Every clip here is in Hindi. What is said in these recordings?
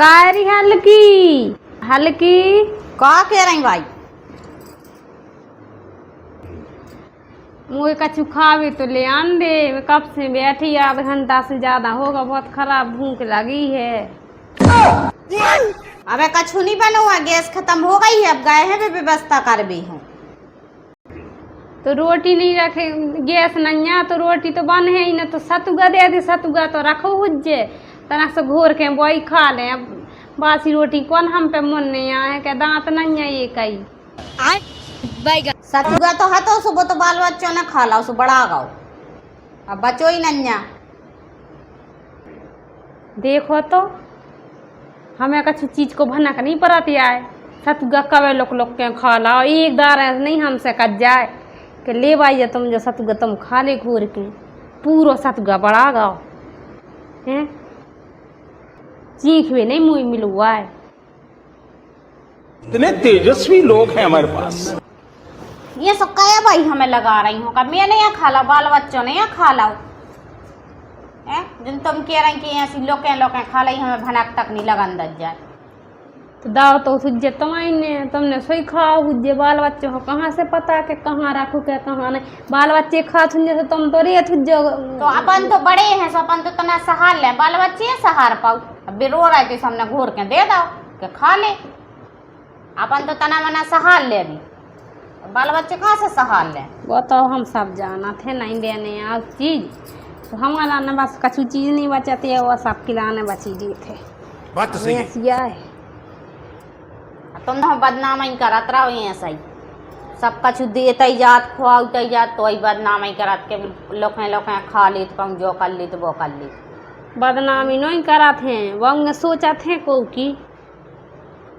कायरी हल्की हल्की का कह रही भाई? मुझे कछु खावे तो ले आन दे। मैं कब से बैठी, आधा घंटा से ज्यादा होगा। बहुत खराब भूख लगी है। अबे कछु नहीं बना हुआ, गैस खत्म हो गई है। अब गए हैं व्यवस्था कर भी हूँ। तो रोटी नहीं रखे, गैस नहीं है तो रोटी तो बन है ही ना। तो सतुगा दे दे, सतुगा तो रखो हुज्जे तना से घोर के वही खा ले। अब बासी रोटी कौन हम पे मन नहीं आए के दांत नहीं है ये कई सतुगा तो है तो सुबह तो बाल बच्चों ने खा ला, उसे बड़ा गाओ। अब बचो ही नन्या। देखो तो हमें कछु चीज को भनक नहीं पड़ती आए। सतुगा कवे लोग लोग के खा ला, एक दार नहीं हमसे कट जाए कि ले भाई तुम जो सतुगा तुम खा ले घोर के। पूरा सतुगा बड़ा गाओ हैं, चीख भी नहीं मुँह मिल हुआ है। इतने तेजस्वी लोग हैं हमारे पास। ये सब क्या भाई हमें लगा रही हूँ? कब मैं नहीं खा ला, बाल बच्चों ने खा लाओ। जिन तुम कह रही कि ऐसी लोकें खा ली, हमें भनक तक नहीं लगा अंदर जाए। तो दाव तो सुझे तुमने सोई खाओ हुज्जे। बाल बच्चे हो कहाँ से पता कि कहाँ रखो क्या कहाँ नहीं। बाल बच्चे खा थुंजे तो तुम तो रेत हुज्जो। तो अपन तो बड़े हैं, सो अपन तो तना सहार ले। बाल बच्चे सहार पाओ। अब रो रहे थे हमने घोर के दे दो कि खा ले। अपन तो तना मना सहार ले, अभी बाल बच्चे कहाँ से सहार ले? वो तो हम सब जाना थे नहीं देने आप चीज। तो हमारा न बस कछु चीज नहीं बचाती है, वो सब खिलाने बची जी थे। बात तो सही है। तुम तो बदनाम ही करत रहो ऐसा ही। सब कछु देते ही जात, खुआते जात, तो ही बदनाम ही करत के लोकें खा ली तो कहूँ जो कर ली तो वो कर ली। बदनामी नहीं करा थे, वो सोचा थे को की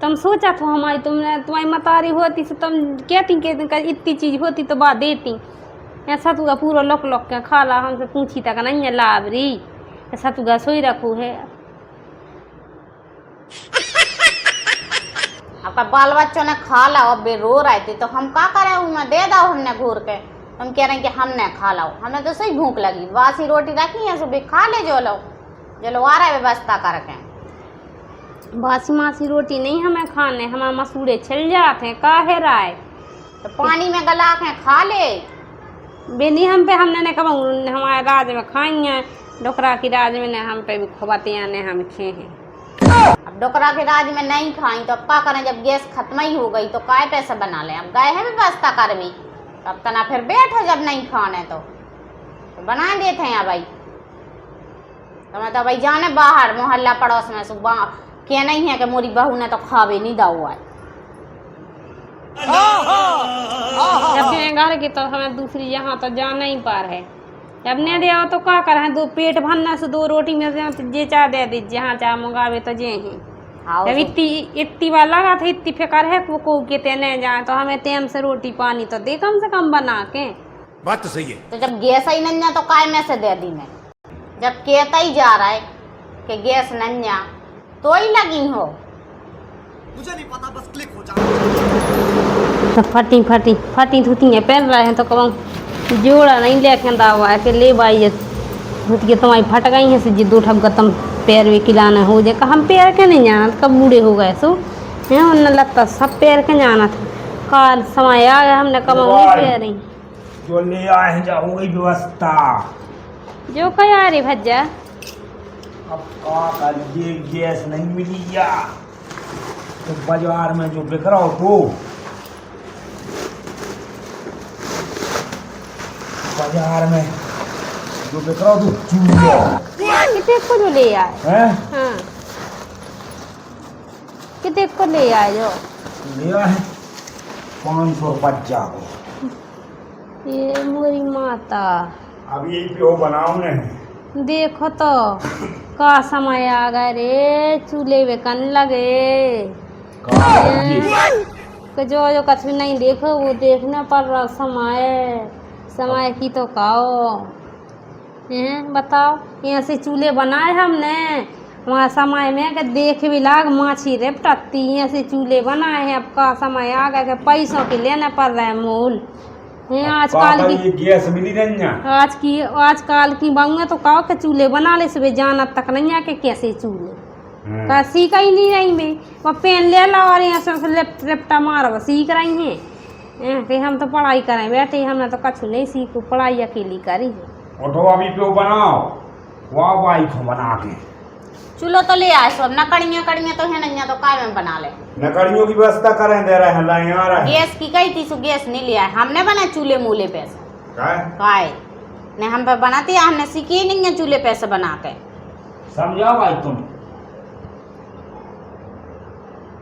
तुम सोचा था हमारी तुमने तुम्हारी मतारी होती से तुम कहती कि इतनी चीज होती तो बात देती। ऐसा तुगा पूरा लोक लोक के खा ला, हमसे पूछी तक नहीं है लाभरी। ऐसा तुगा सोई रखू है। आपका बाल बच्चों ने खा ला, अब वे रो रहे थे तो हम क्या करें? मैं दे दो हमने घूर के। तुम कह रहे हैं कि हमने खा लाओ, हमें तो सही भूख लगी। बासी रोटी रखी है, सुबह खा ले जो लो आ रहा है व्यवस्था करके। बासी मासी रोटी नहीं हमें खाने, हमारे मसूड़े छिल जाते हैं। काहे राय तो पानी में गला के खा ले। बेनी हम पे हमने कहा हमारे राज में खाई हैं, डोकरा की राज में ने हम पे भी खवाते ने हम खे हैं। अब डोकरा के राज में नहीं खाई तो अब क्या करें? जब गैस खत्म ही हो गई तो काय पैसे बना ले? अब गए हैं व्यवस्था कर भी, अब तना फिर बैठो। जब नहीं खाने तो बना देते हैं भाई। तो मैं तो भाई जाने बाहर मोहल्ला पड़ोस में सुबह क्या नहीं है कि मोरी बहू ने तो खावे नहीं दा हुआ है। अपने घर की तो हमें दूसरी यहाँ तो जाना ही पार है। अब नहीं दे तो क्या करें? दो पेट भरने से दो रोटी में जे चाह दे दी, जहाँ चाह मंगावे तो जे ही। जब इतनी बार लगा था, इतनी फिक्र है को कहते नहीं जाए तो हमें टाइम से रोटी पानी तो दे कम से कम बना के। बात तो सही है। तो जब गैस ही नहीं तो काय में से दे दी मैं? जब कहता ही जा रहा है कि गैस नहीं तो ही लगी हो। मुझे नहीं पता, बस क्लिक हो जा। तो फटी धुती है पहन रहे हैं तो कब जोड़ा नहीं लेके दावा है कि ले भाई धुतिया तुम्हारी फट गई है जी। दो ठग तुम पैर भी किलाना हो जाए। हम पैर के नहीं जाना था, कब बूढ़े हो गए सो है उन्हें लगता सब पैर के जाना था। काल समय आ गया, हमने कब नहीं पैर जो ले आए जाओ गई व्यवस्था। जो क्या रे भज्जा अब का कर ये गैस नहीं मिली या तो बाजार में जो बिक रहा हो तो बाजार में जो बिक रहा हो तो चूल्हा कितने को जो ले आए हैं? हाँ कितने को ले आए जो ले आए 500 रुपये जाओ। ये मोरी माता अब यही पे बनाओ ने। देखो तो का समय आ गए रे, चूल्हे बेकन लगे। जो कछ भी नहीं देखो वो देखना पड़ रहा। समय की तो काओ हैं बताओ। यहाँ से चूल्हे बनाए हमने, वहाँ समय में कि देख भी लाग माछी रेपटती। यहाँ से चूल्हे बनाए हैं। अब का समय आ गया कि पैसों के लेने पड़ रहे हैं मूल। आजकल की गैस मिली नहीं। आजकल की बंगे तो कहो के चूल्हे बना ले सुबह जाना तक नहीं आके कैसे चूल्हे का सीखा ही नहीं रही मैं, वो पेन ले ला और यहाँ से लिपटा मार वो सीख रही हैं कि हम तो पढ़ाई करें बैठे, हमने तो कछु नहीं सीखू, पढ़ाई अकेली करी है। उठो अभी पे बनाओ, वाह वाई को बना के। चूल्हो तो ले आए सब, नकड़ियाँ कड़ियाँ तो है नहीं, तो काय में बना ले। नकड़ियों की व्यवस्था करें दे रहे हैं, लाइन आ रहा है। गैस की कही थी, सो गैस नहीं लिया है, हमने बना चूल्हे मूल्हे पैसे काय ने हम पे बनाती है, हमने सीखी ही नहीं है चूल्हे पैसे बना के। समझाओ भाई तुम।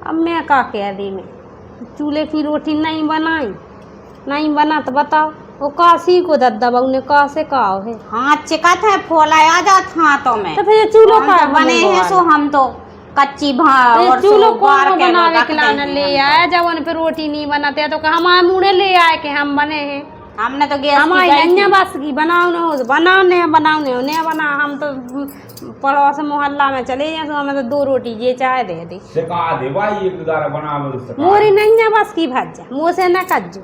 अब मैं का कह दी, मैं चूल्हे की रोटी नहीं बनाई, नहीं बना तो बताओ वो काशी को दद्दा बहू ने कहा से कहा है हाथ चिकत है, फोला आ जात हाथों में, तो फिर चूल्हो हम का तो बने हैं सो हम तो कच्ची और चूल्हो बार को के बनावे के रख लाने देते ले हैं आया, जब उन पे रोटी नहीं बनाते तो हमारे मुड़े ले आए कि हम बने हैं, हमने तो गैस हमारी की नैया बस की बनाओ न हो बनाओ नहीं बना, हम तो पड़ोस मोहल्ला में चले जाए तो हमें तो 2 रोटी ये चाय दे दी, सिखा दे भाई, एक दारा बना लो। मोरी नैया बस की भज्जा मुँह से न कज्जू,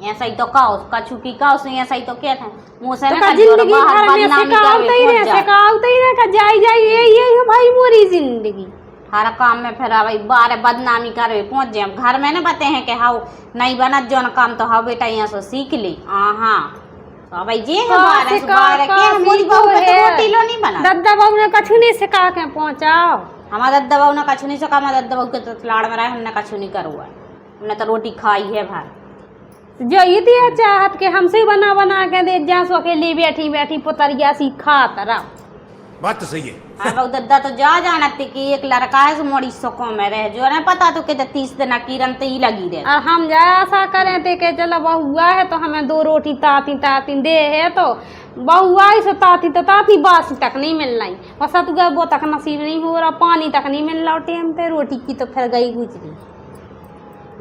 ऐसा ही तो काओ कछु की काओ से ऐसा ही तो क्या था मुंह से तो ना का कज्जू और जिंदगी बाहर भर में बदनामी सिखावते ही करवे रहे पहुंच जाए। सिखावते ही रहे का जाई जाई ये है भाई मोरी जिंदगी। हर काम में फिर भाई बार बदनामी करवे पहुंच जाए, घर में ना बते हैं कि हाउ नहीं बनत जो न काम तो हाउ बेटा यहाँ से सीख ली। हाँ तो भाई जी है बार के मोरी बहू के तो रोटी लो नहीं बना, दद्दा बहू ने कछु नहीं सिखा के पहुंचाओ, हमारा दद्दा बहू ने कछु नहीं सका, हमारा दद्दा बहू के तो लाड़ में रहे, हमने कछु नहीं करुआ, हमने तो रोटी खाई है भर। जो ये दिया चाहत के हमसे बना बना के दे जा सो अकेली बैठी बैठी पुतरिया सीखा तरह। बात तो सही है। हाँ बहु दद्दा तो जा जानती कि एक लड़का है मोड़ी सको में रहे, जो है पता तो कहते 30 दिन किरण तो ही लगी रहे, और हम जा ऐसा करें थे कि चलो बहुआ है तो हमें 2 रोटी ताती ताती दे है, तो बहुआ ही सो ताती तो ताती बासी तक नहीं मिल रही, बस तुझे वो तक नसीब नहीं हो रहा, पानी तक नहीं मिल रहा टाइम पे, रोटी की तो फिर गई गुजरी।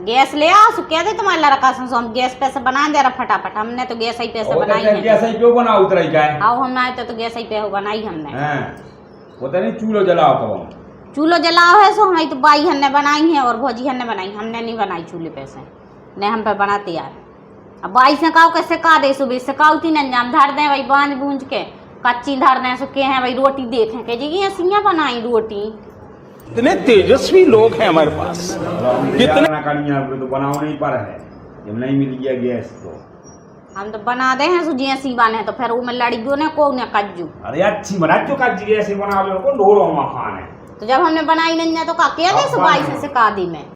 गैस ले आओ सो क्या दे तुम्हारे लड़का से, हम गैस पैसे बना दे रहा फटाफट, हमने तो गैस ही पैसे बनाई है। कैसा ही क्यों बना उतरा ही काय? आओ हम आए तो गैस ही पे बनाई हमने। हैं वो तो नहीं चूल्हो जलाओ कब? चूल्हो जलाओ है सो हमारी तो बाई हमने बनाई है और भौजी हमने बनाई, हमने नहीं बनाई चूल्हे पैसे, नहीं हम पे बनाते यार। अब बाई से कहो के सिखा दे, सुबह सिखाउती न अंजाम धर दें भाई बांझ बूंझ के कच्ची धर दें, सो के हैं भाई रोटी देखें के जी ये सियाँ बनाई रोटी। इतने तेजस्वी लोग हैं हमारे पास, कितने नकड़ियाँ तो बनाओ नहीं पर है, जब नहीं मिल गया गैस तो हम तो बना दे हैं सुजिया सी बने, तो फिर वो में लड़कियों ने को ने कज्जू। अरे अच्छी बना जो का गैस बना लो को ढोरो खाने, तो जब हमने बनाई नहीं तो का क्या दे, सो बाई से सिखा दी मैं।